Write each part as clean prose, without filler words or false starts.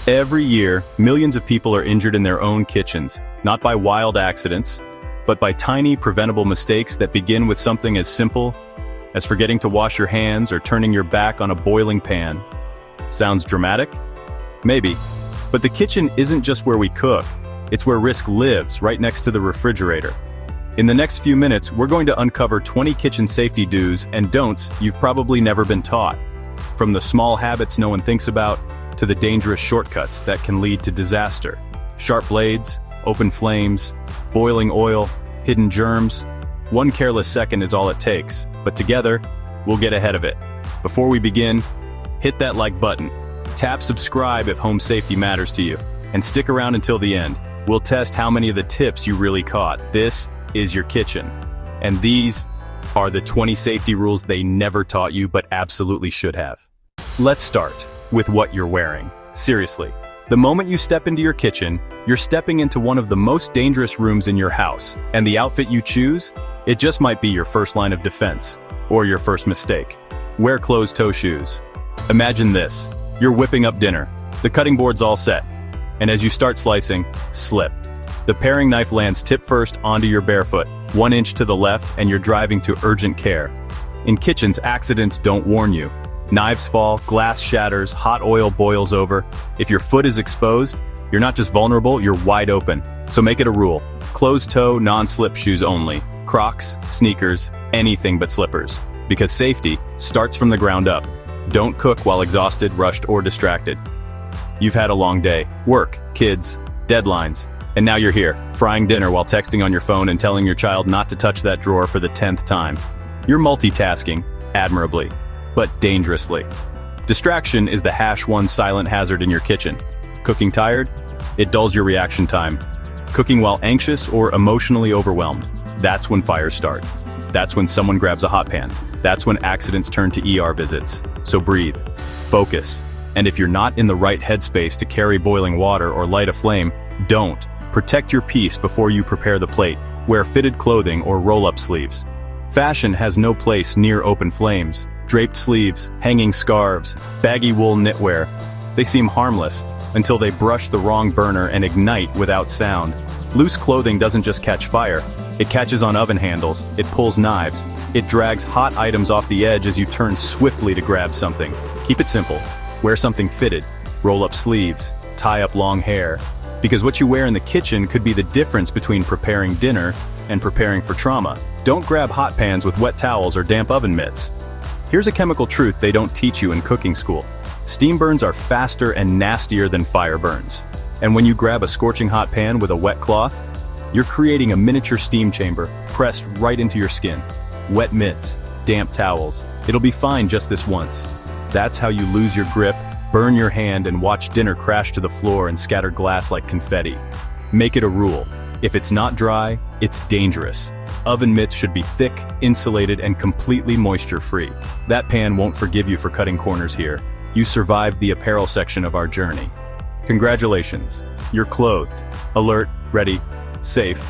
Every year, millions of people are injured in their own kitchens, not by wild accidents, but by tiny, preventable mistakes that begin with something as simple as forgetting to wash your hands or turning your back on a boiling pan. Sounds dramatic? Maybe. But the kitchen isn't just where we cook, it's where risk lives, right next to the refrigerator. In the next few minutes, we're going to uncover 20 kitchen safety do's and don'ts you've probably never been taught. From the small habits no one thinks about, to the dangerous shortcuts that can lead to disaster. Sharp blades, open flames, boiling oil, hidden germs. One careless second is all it takes, but together, we'll get ahead of it. Before we begin, hit that like button. Tap subscribe if home safety matters to you, and stick around until the end. We'll test how many of the tips you really caught. This is your kitchen. And these are the 20 safety rules they never taught you but absolutely should have. Let's start with what you're wearing. Seriously, the moment you step into your kitchen, you're stepping into one of the most dangerous rooms in your house, and the outfit you choose, it just might be your first line of defense, or your first mistake. Wear closed-toe shoes. Imagine this. You're whipping up dinner. The cutting board's all set. And as you start slicing, slip. The paring knife lands tip first onto your barefoot, 1 inch to the left, and you're driving to urgent care. In kitchens, accidents don't warn you. Knives fall, glass shatters, hot oil boils over. If your foot is exposed, you're not just vulnerable, you're wide open. So make it a rule. Closed-toe, non-slip shoes only. Crocs, sneakers, anything but slippers. Because safety starts from the ground up. Don't cook while exhausted, rushed, or distracted. You've had a long day. Work, kids, deadlines. And now you're here, frying dinner while texting on your phone and telling your child not to touch that drawer for the 10th time. You're multitasking, admirably, but dangerously. Distraction is the #1 silent hazard in your kitchen. Cooking tired? It dulls your reaction time. Cooking while anxious or emotionally overwhelmed? That's when fires start. That's when someone grabs a hot pan. That's when accidents turn to ER visits. So breathe. Focus. And if you're not in the right headspace to carry boiling water or light a flame, don't. Protect your peace before you prepare the plate. Wear fitted clothing or roll-up sleeves. Fashion has no place near open flames. Draped sleeves, hanging scarves, baggy wool knitwear. They seem harmless until they brush the wrong burner and ignite without sound. Loose clothing doesn't just catch fire. It catches on oven handles, it pulls knives, it drags hot items off the edge as you turn swiftly to grab something. Keep it simple. Wear something fitted, roll up sleeves, tie up long hair. Because what you wear in the kitchen could be the difference between preparing dinner and preparing for trauma. Don't grab hot pans with wet towels or damp oven mitts. Here's a chemical truth they don't teach you in cooking school. Steam burns are faster and nastier than fire burns. And when you grab a scorching hot pan with a wet cloth, you're creating a miniature steam chamber pressed right into your skin. Wet mitts, damp towels. It'll be fine just this once. That's how you lose your grip, burn your hand, and watch dinner crash to the floor and scatter glass like confetti. Make it a rule. If it's not dry, it's dangerous. Oven mitts should be thick, insulated, and completely moisture-free. That pan won't forgive you for cutting corners here. You survived the apparel section of our journey. Congratulations. You're clothed, alert, ready, safe,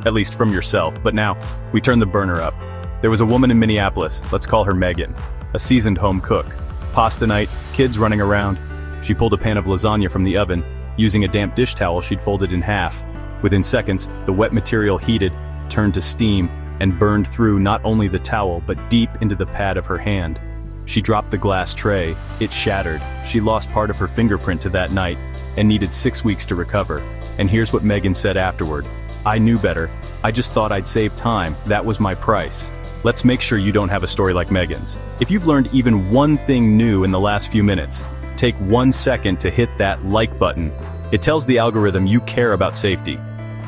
at least from yourself. But now, we turn the burner up. There was a woman in Minneapolis, let's call her Megan, a seasoned home cook. Pasta night, kids running around. She pulled a pan of lasagna from the oven. Using a damp dish towel, she'd folded in half. Within seconds, the wet material heated, turned to steam, and burned through not only the towel, but deep into the pad of her hand. She dropped the glass tray. It shattered. She lost part of her fingerprint to that night, and needed 6 weeks to recover. And here's what Megan said afterward. "I knew better. I just thought I'd save time. That was my price." Let's make sure you don't have a story like Megan's. If you've learned even one thing new in the last few minutes, take 1 second to hit that like button. It tells the algorithm you care about safety.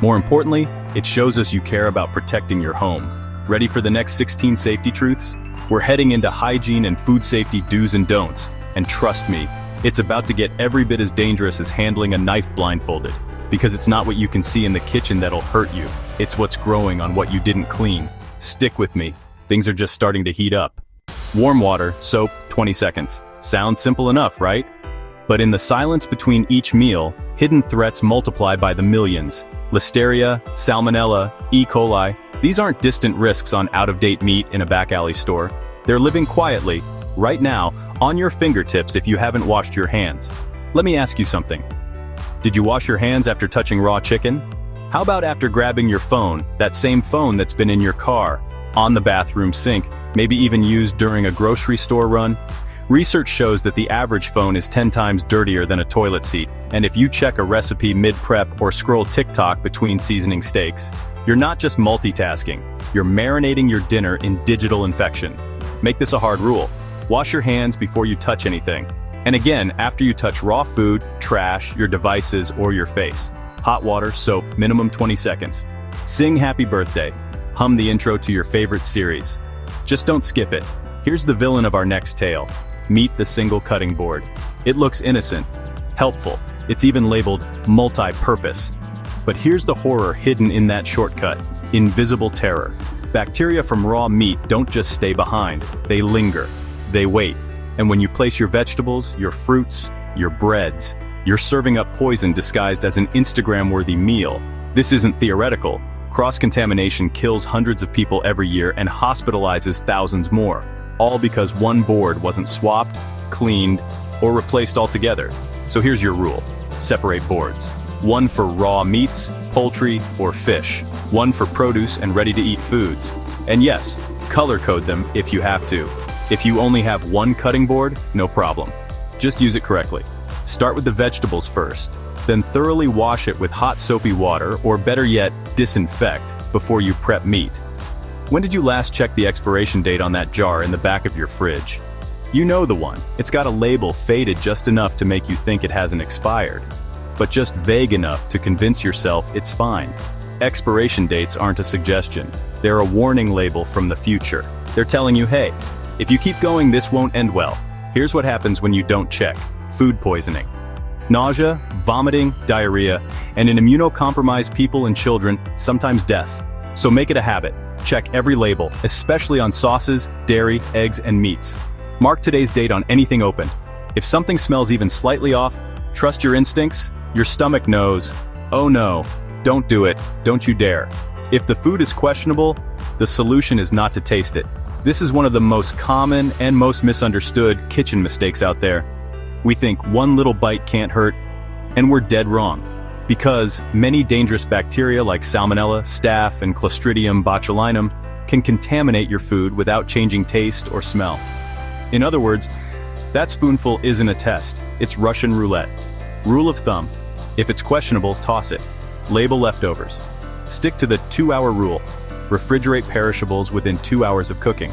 More importantly, it shows us you care about protecting your home. Ready for the next 16 safety truths? We're heading into hygiene and food safety do's and don'ts. And trust me, it's about to get every bit as dangerous as handling a knife blindfolded. Because it's not what you can see in the kitchen that'll hurt you. It's what's growing on what you didn't clean. Stick with me. Things are just starting to heat up. Warm water, soap, 20 seconds. Sounds simple enough, right? But in the silence between each meal, hidden threats multiply by the millions. Listeria, Salmonella, E. coli, these aren't distant risks on out-of-date meat in a back alley store. They're living quietly, right now, on your fingertips if you haven't washed your hands. Let me ask you something. Did you wash your hands after touching raw chicken? How about after grabbing your phone, that same phone that's been in your car, on the bathroom sink, maybe even used during a grocery store run? Research shows that the average phone is 10 times dirtier than a toilet seat, and if you check a recipe mid-prep or scroll TikTok between seasoning steaks, you're not just multitasking, you're marinating your dinner in digital infection. Make this a hard rule. Wash your hands before you touch anything. And again, after you touch raw food, trash, your devices, or your face. Hot water, soap, minimum 20 seconds. Sing happy birthday. Hum the intro to your favorite series. Just don't skip it. Here's the villain of our next tale. Meet the single cutting board. It looks innocent, helpful. It's even labeled multi-purpose. But here's the horror hidden in that shortcut. Invisible terror. Bacteria from raw meat don't just stay behind. They linger. They wait. And when you place your vegetables, your fruits, your breads, you're serving up poison disguised as an Instagram-worthy meal. This isn't theoretical. Cross-contamination kills hundreds of people every year and hospitalizes thousands more, all because one board wasn't swapped, cleaned, or replaced altogether. So here's your rule. Separate boards. One for raw meats, poultry, or fish. One for produce and ready-to-eat foods. And yes, color code them if you have to. If you only have one cutting board, no problem. Just use it correctly. Start with the vegetables first, then thoroughly wash it with hot soapy water, or better yet, disinfect, before you prep meat. When did you last check the expiration date on that jar in the back of your fridge? You know the one. It's got a label faded just enough to make you think it hasn't expired, but just vague enough to convince yourself it's fine. Expiration dates aren't a suggestion. They're a warning label from the future. They're telling you, hey, if you keep going, this won't end well. Here's what happens when you don't check. Food poisoning. Nausea, vomiting, diarrhea, and in immunocompromised people and children, sometimes death. So make it a habit. Check every label, especially on sauces, dairy, eggs, and meats. Mark today's date on anything opened. If something smells even slightly off, trust your instincts. Your stomach knows. Oh no, don't do it, don't you dare. If the food is questionable, the solution is not to taste it. This is one of the most common and most misunderstood kitchen mistakes out there. We think one little bite can't hurt, and we're dead wrong. Because many dangerous bacteria like Salmonella, Staph, and Clostridium botulinum can contaminate your food without changing taste or smell. In other words, that spoonful isn't a test, it's Russian roulette. Rule of thumb, if it's questionable, toss it. Label leftovers. Stick to the 2-hour rule. Refrigerate perishables within 2 hours of cooking.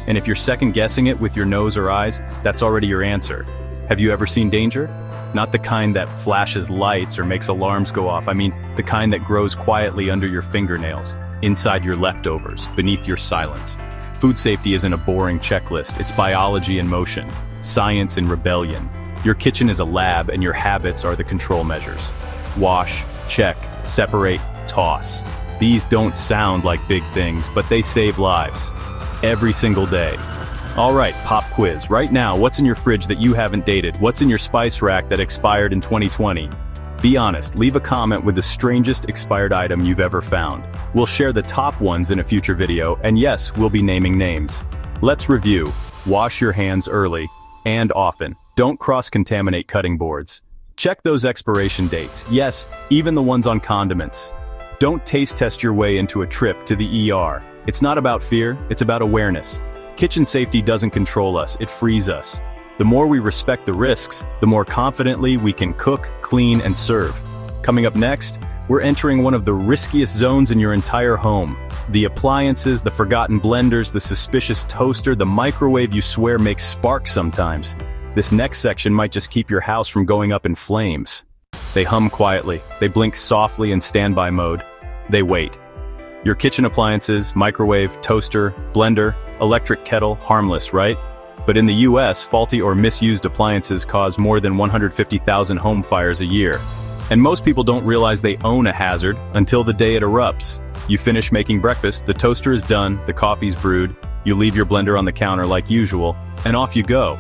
And if you're second-guessing it with your nose or eyes, that's already your answer. Have you ever seen danger? Not the kind that flashes lights or makes alarms go off. I mean, the kind that grows quietly under your fingernails, inside your leftovers, beneath your silence. Food safety isn't a boring checklist. It's biology in motion, science in rebellion. Your kitchen is a lab and your habits are the control measures. Wash, check, separate, toss. These don't sound like big things, but they save lives. Every single day. All right, pop quiz. Right now, what's in your fridge that you haven't dated? What's in your spice rack that expired in 2020? Be honest, leave a comment with the strangest expired item you've ever found. We'll share the top ones in a future video, and yes, we'll be naming names. Let's review. Wash your hands early and often. Don't cross-contaminate cutting boards. Check those expiration dates. Yes, even the ones on condiments. Don't taste test your way into a trip to the ER. It's not about fear, it's about awareness. Kitchen safety doesn't control us, it frees us. The more we respect the risks, the more confidently we can cook, clean, and serve. Coming up next, we're entering one of the riskiest zones in your entire home. The appliances, the forgotten blenders, the suspicious toaster, the microwave you swear makes sparks sometimes. This next section might just keep your house from going up in flames. They hum quietly, they blink softly in standby mode. They wait. Your kitchen appliances, microwave, toaster, blender, electric kettle, harmless, right? But in the US, faulty or misused appliances cause more than 150,000 home fires a year. And most people don't realize they own a hazard until the day it erupts. You finish making breakfast, the toaster is done, the coffee's brewed, you leave your blender on the counter like usual, and off you go.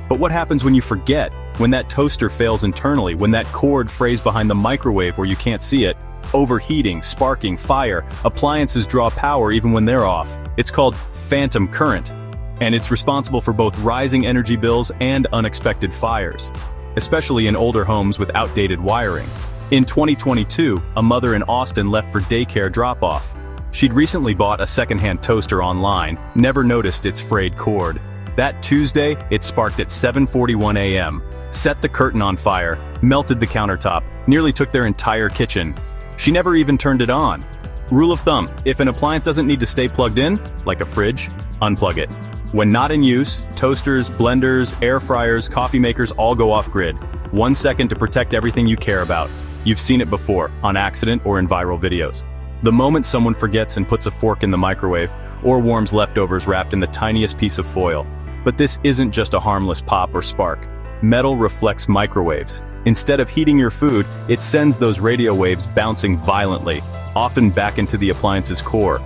But what happens when you forget? When that toaster fails internally, when that cord frays behind the microwave where you can't see it? Overheating, sparking, fire, appliances draw power even when they're off. It's called phantom current, and it's responsible for both rising energy bills and unexpected fires. especially in older homes with outdated wiring. In 2022, a mother in Austin left for daycare drop-off. She'd recently bought a secondhand toaster online, never noticed its frayed cord. That Tuesday, it sparked at 7:41 a.m., set the curtain on fire, melted the countertop, nearly took their entire kitchen. She never even turned it on. Rule of thumb, if an appliance doesn't need to stay plugged in, like a fridge, unplug it. When not in use, toasters, blenders, air fryers, coffee makers all go off-grid. 1 second to protect everything you care about. You've seen it before, on accident or in viral videos. The moment someone forgets and puts a fork in the microwave, or warms leftovers wrapped in the tiniest piece of foil. But this isn't just a harmless pop or spark. Metal reflects microwaves. Instead of heating your food, it sends those radio waves bouncing violently, often back into the appliance's core.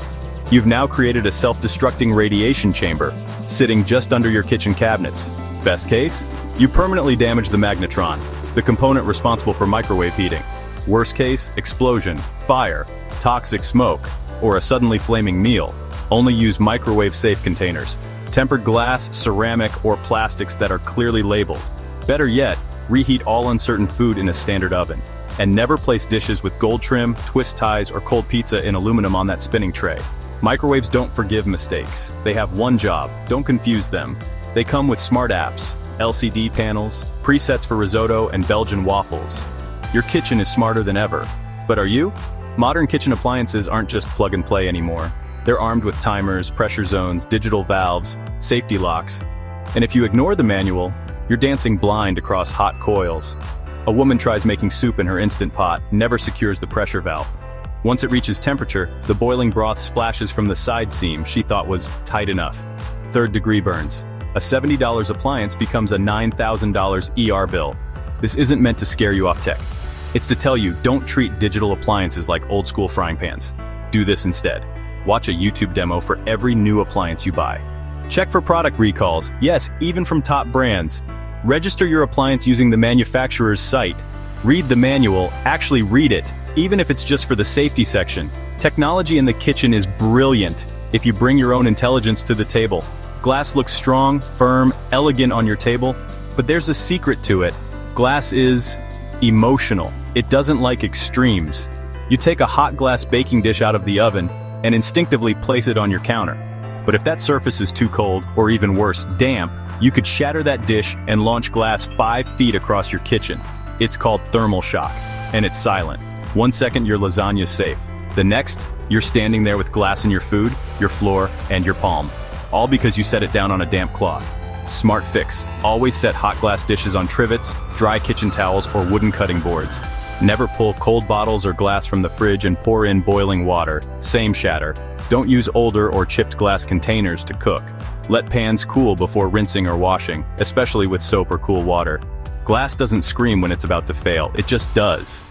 You've now created a self-destructing radiation chamber, sitting just under your kitchen cabinets. Best case? You permanently damage the magnetron, the component responsible for microwave heating. Worst case, explosion, fire, toxic smoke, or a suddenly flaming meal. Only use microwave-safe containers. Tempered glass, ceramic, or plastics that are clearly labeled. Better yet, reheat all uncertain food in a standard oven. And never place dishes with gold trim, twist ties, or cold pizza in aluminum on that spinning tray. Microwaves don't forgive mistakes. They have one job, don't confuse them. They come with smart apps, LCD panels, presets for risotto and Belgian waffles. Your kitchen is smarter than ever. But are you? Modern kitchen appliances aren't just plug and play anymore. They're armed with timers, pressure zones, digital valves, safety locks. And if you ignore the manual, you're dancing blind across hot coils. A woman tries making soup in her Instant Pot, never secures the pressure valve. Once it reaches temperature, the boiling broth splashes from the side seam she thought was tight enough. Third-degree burns. A $70 appliance becomes a $9,000 ER bill. This isn't meant to scare you off tech. It's to tell you, don't treat digital appliances like old-school frying pans. Do this instead. Watch a YouTube demo for every new appliance you buy. Check for product recalls, yes, even from top brands. Register your appliance using the manufacturer's site. Read the manual, actually read it, even if it's just for the safety section. Technology in the kitchen is brilliant if you bring your own intelligence to the table. Glass looks strong, firm, elegant on your table, but there's a secret to it. Glass is emotional. It doesn't like extremes. You take a hot glass baking dish out of the oven and instinctively place it on your counter. But if that surface is too cold, or even worse, damp, you could shatter that dish and launch glass 5 feet across your kitchen. It's called thermal shock, and it's silent. 1 second your lasagna's safe. The next, you're standing there with glass in your food, your floor, and your palm. All because you set it down on a damp cloth. Smart fix. Always set hot glass dishes on trivets, dry kitchen towels, or wooden cutting boards. Never pull cold bottles or glass from the fridge and pour in boiling water. Same shatter. Don't use older or chipped glass containers to cook. Let pans cool before rinsing or washing, especially with soap or cool water. Glass doesn't scream when it's about to fail, it just does.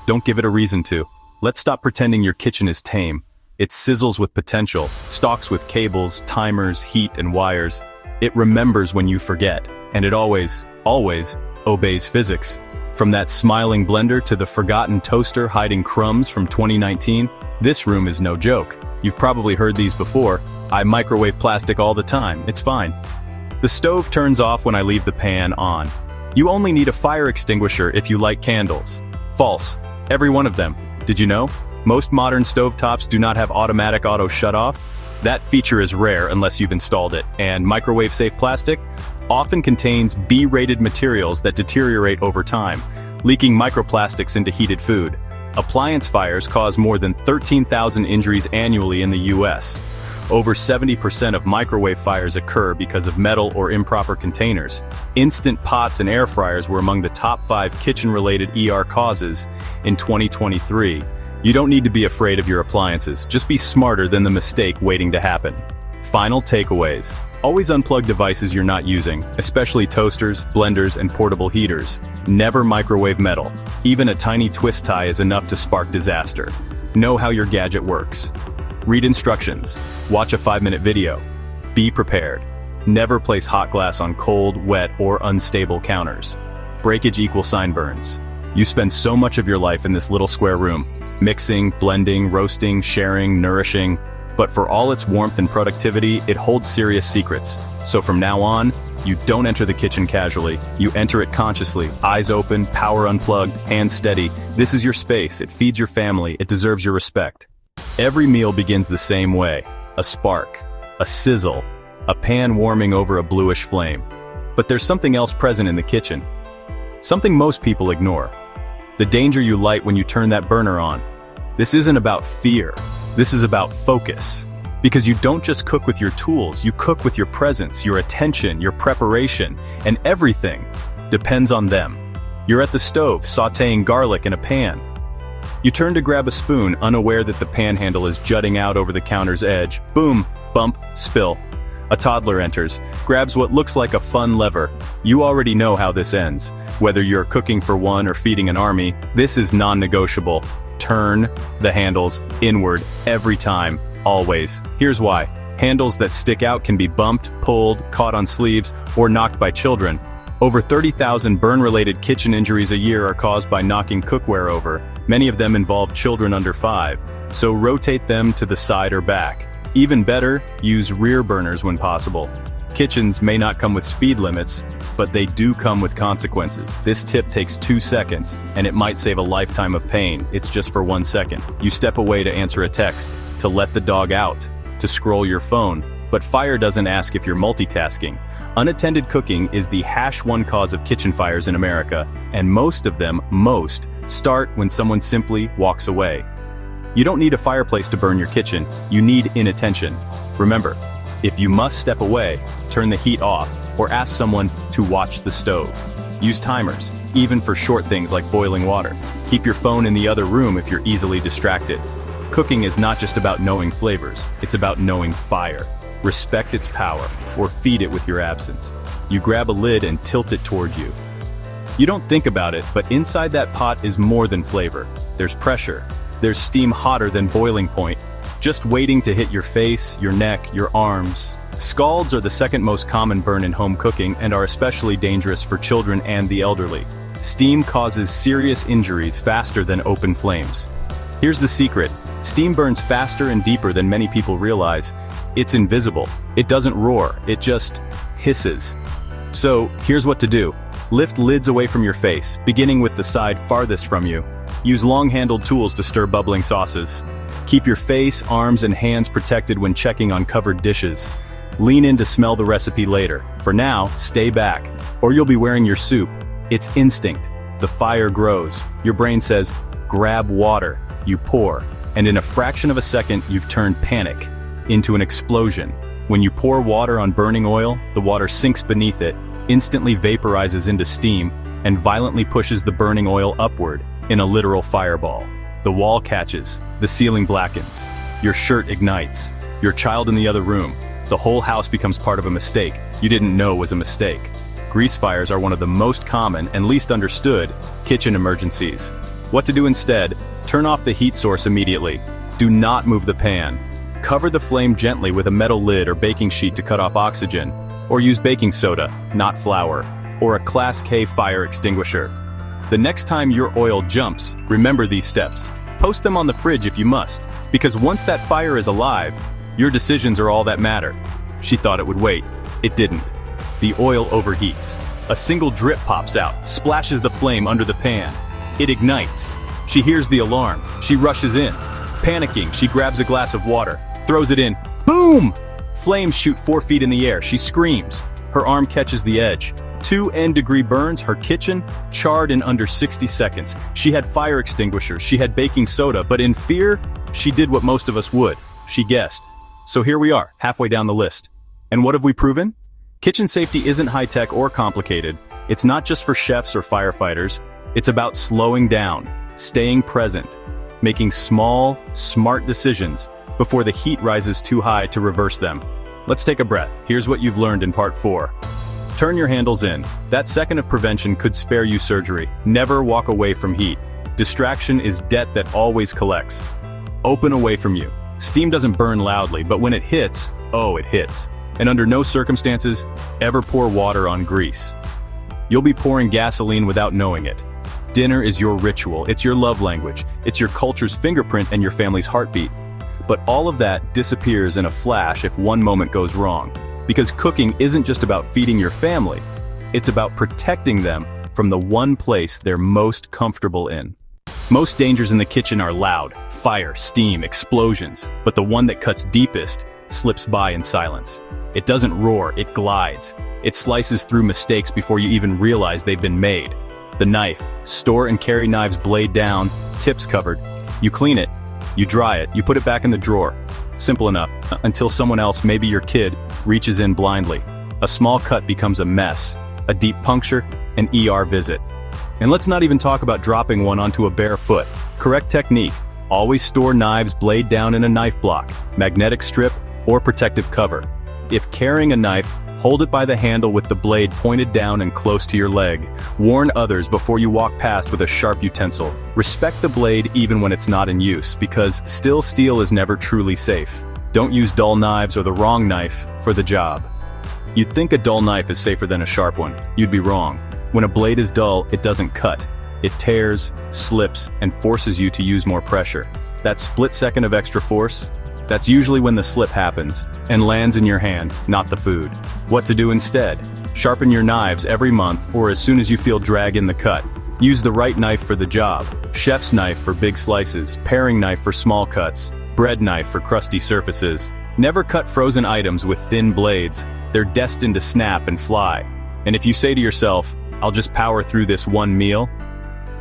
Don't give it a reason to. Let's stop pretending your kitchen is tame. It sizzles with potential, stalks with cables, timers, heat, and wires. It remembers when you forget, and it always obeys physics. From that smiling blender to the forgotten toaster hiding crumbs from 2019, this room is no joke. You've probably heard these before. I microwave plastic all the time, it's fine. The stove turns off when I leave the pan on. You only need a fire extinguisher if you light candles. False. Every one of them. Did you know? Most modern stovetops do not have automatic auto shut-off. That feature is rare unless you've installed it, and microwave-safe plastic often contains B-rated materials that deteriorate over time, leaking microplastics into heated food. Appliance fires cause more than 13,000 injuries annually in the US. Over 70% of microwave fires occur because of metal or improper containers. Instant pots and air fryers were among the top 5 kitchen-related ER causes in 2023. You don't need to be afraid of your appliances, just be smarter than the mistake waiting to happen. Final takeaways. Always unplug devices you're not using, especially toasters, blenders, and portable heaters. Never microwave metal. Even a tiny twist tie is enough to spark disaster. Know how your gadget works. Read instructions. Watch a 5-minute video. Be prepared. Never place hot glass on cold, wet, or unstable counters. Breakage equals sign burns. You spend so much of your life in this little square room, mixing, blending, roasting, sharing, nourishing. But for all its warmth and productivity, it holds serious secrets. So from now on, You don't enter the kitchen casually. You enter it consciously, eyes open, power unplugged, hands steady. This is your space. It feeds your family. It deserves your respect. Every meal begins the same way. A spark, a sizzle, a pan warming over a bluish flame. But there's something else present in the kitchen. Something most people ignore. The danger you light when you turn that burner on. This isn't about fear. This is about focus. Because you don't just cook with your tools, you cook with your presence, your attention, your preparation, and everything depends on them. You're at the stove, sautéing garlic in a pan. You turn to grab a spoon, unaware that the pan handle is jutting out over the counter's edge. Boom, bump, spill. A toddler enters, grabs what looks like a fun lever. You already know how this ends. Whether you're cooking for one or feeding an army, this is non-negotiable. Turn the handles inward every time. Always. Here's why. Handles that stick out can be bumped, pulled, caught on sleeves, or knocked by children. Over 30,000 burn-related kitchen injuries a year are caused by knocking cookware over. Many of them involve children under 5. So rotate them to the side or back. Even better, use rear burners when possible. Kitchens may not come with speed limits, but they do come with consequences. This tip takes 2 seconds, and it might save a lifetime of pain. It's just for 1 second. You step away to answer a text, to let the dog out, to scroll your phone. But fire doesn't ask if you're multitasking. Unattended cooking is the #1 cause of kitchen fires in America, and most of them, start when someone simply walks away. You don't need a fireplace to burn your kitchen, you need inattention. Remember, if you must step away, turn the heat off, or ask someone to watch the stove. Use timers, even for short things like boiling water. Keep your phone in the other room if you're easily distracted. Cooking is not just about knowing flavors, it's about knowing fire. Respect its power, or feed it with your absence. You grab a lid and tilt it toward you. You don't think about it, but inside that pot is more than flavor. There's pressure. There's steam hotter than boiling point, just waiting to hit your face, your neck, your arms. Scalds are the second most common burn in home cooking and are especially dangerous for children and the elderly. Steam causes serious injuries faster than open flames. Here's the secret. Steam burns faster and deeper than many people realize. It's invisible. It doesn't roar, it just hisses. So, here's what to do. Lift lids away from your face, beginning with the side farthest from you. Use long-handled tools to stir bubbling sauces. Keep your face, arms, and hands protected when checking on covered dishes. Lean in to smell the recipe later. For now, stay back, or you'll be wearing your soup. It's instinct. The fire grows. Your brain says, grab water. You pour. And in a fraction of a second, you've turned panic into an explosion. When you pour water on burning oil, the water sinks beneath it, instantly vaporizes into steam, and violently pushes the burning oil upward in a literal fireball. The wall catches, the ceiling blackens, your shirt ignites, your child in the other room. The whole house becomes part of a mistake you didn't know was a mistake. Grease fires are one of the most common and least understood kitchen emergencies. What to do instead? Turn off the heat source immediately. Do not move the pan. Cover the flame gently with a metal lid or baking sheet to cut off oxygen, or use baking soda, not flour, or a Class K fire extinguisher. The next time your oil jumps, remember these steps. Post them on the fridge if you must, because once that fire is alive, your decisions are all that matter. She thought it would wait. It didn't. The oil overheats. A single drip pops out, splashes the flame under the pan. It ignites. She hears the alarm. She rushes in. Panicking, she grabs a glass of water, throws it in. Boom! Flames shoot 4 feet in the air. She screams. Her arm catches the edge. 2 N-degree burns, her kitchen charred in under 60 seconds. She had fire extinguishers, she had baking soda, but in fear, she did what most of us would. She guessed. So here we are, halfway down the list. And what have we proven? Kitchen safety isn't high-tech or complicated. It's not just for chefs or firefighters. It's about slowing down, staying present, making small, smart decisions before the heat rises too high to reverse them. Let's take a breath. Here's what you've learned in part 4. Turn your handles in. That second of prevention could spare you surgery. Never walk away from heat. Distraction is debt that always collects. Open away from you. Steam doesn't burn loudly, but when it hits, oh, it hits. And under no circumstances, ever pour water on grease. You'll be pouring gasoline without knowing it. Dinner is your ritual, it's your love language, it's your culture's fingerprint and your family's heartbeat. But all of that disappears in a flash if one moment goes wrong. Because cooking isn't just about feeding your family, it's about protecting them from the one place they're most comfortable in. Most dangers in the kitchen are loud: fire, steam, explosions, but the one that cuts deepest slips by in silence. It doesn't roar, it glides. It slices through mistakes before you even realize they've been made. The knife. Store and carry knives blade down, tips covered. You clean it, you dry it, you put it back in the drawer. Simple enough, until someone else, maybe your kid, reaches in blindly. A small cut becomes a mess, a deep puncture, an ER visit. And let's not even talk about dropping one onto a bare foot. Correct technique: always store knives blade down in a knife block, magnetic strip, or protective cover. If carrying a knife, hold it by the handle with the blade pointed down and close to your leg. Warn others before you walk past with a sharp utensil. Respect the blade even when it's not in use, because still steel is never truly safe. Don't use dull knives or the wrong knife for the job. You'd think a dull knife is safer than a sharp one. You'd be wrong. When a blade is dull, it doesn't cut. It tears, slips, and forces you to use more pressure. That split second of extra force, that's usually when the slip happens and lands in your hand, not the food. What to do instead? Sharpen your knives every month or as soon as you feel drag in the cut. Use the right knife for the job. Chef's knife for big slices, paring knife for small cuts, bread knife for crusty surfaces. Never cut frozen items with thin blades. They're destined to snap and fly. And if you say to yourself, "I'll just power through this one meal,"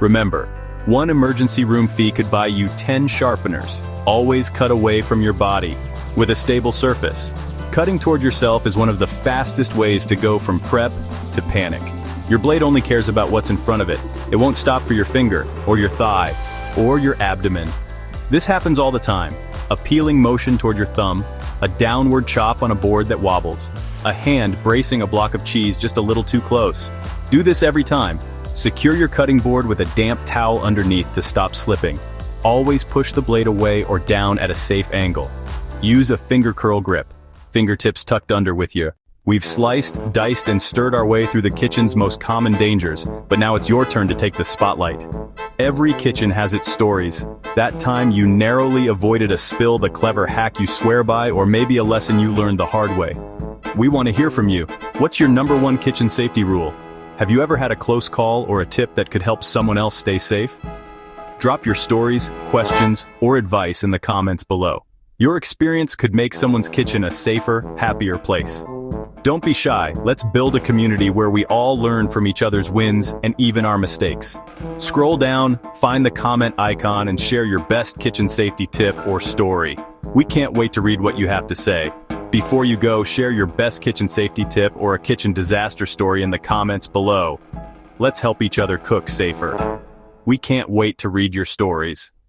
remember, one emergency room fee could buy you 10 sharpeners. Always cut away from your body, with a stable surface. Cutting toward yourself is one of the fastest ways to go from prep to panic. Your blade only cares about what's in front of it. It won't stop for your finger, or your thigh, or your abdomen. This happens all the time. A peeling motion toward your thumb, a downward chop on a board that wobbles, a hand bracing a block of cheese just a little too close. Do this every time. Secure your cutting board with a damp towel underneath to stop slipping. Always push the blade away or down at a safe angle. Use a finger curl grip, fingertips tucked under with you. We've sliced, diced, and stirred our way through the kitchen's most common dangers, but now it's your turn to take the spotlight. Every kitchen has its stories. That time you narrowly avoided a spill, the clever hack you swear by, or maybe a lesson you learned the hard way. We want to hear from you. What's your #1 kitchen safety rule? Have you ever had a close call or a tip that could help someone else stay safe? Drop your stories, questions, or advice in the comments below. Your experience could make someone's kitchen a safer, happier place. Don't be shy. Let's build a community where we all learn from each other's wins and even our mistakes. Scroll down, find the comment icon, and share your best kitchen safety tip or story. We can't wait to read what you have to say. Before you go, share your best kitchen safety tip or a kitchen disaster story in the comments below. Let's help each other cook safer. We can't wait to read your stories.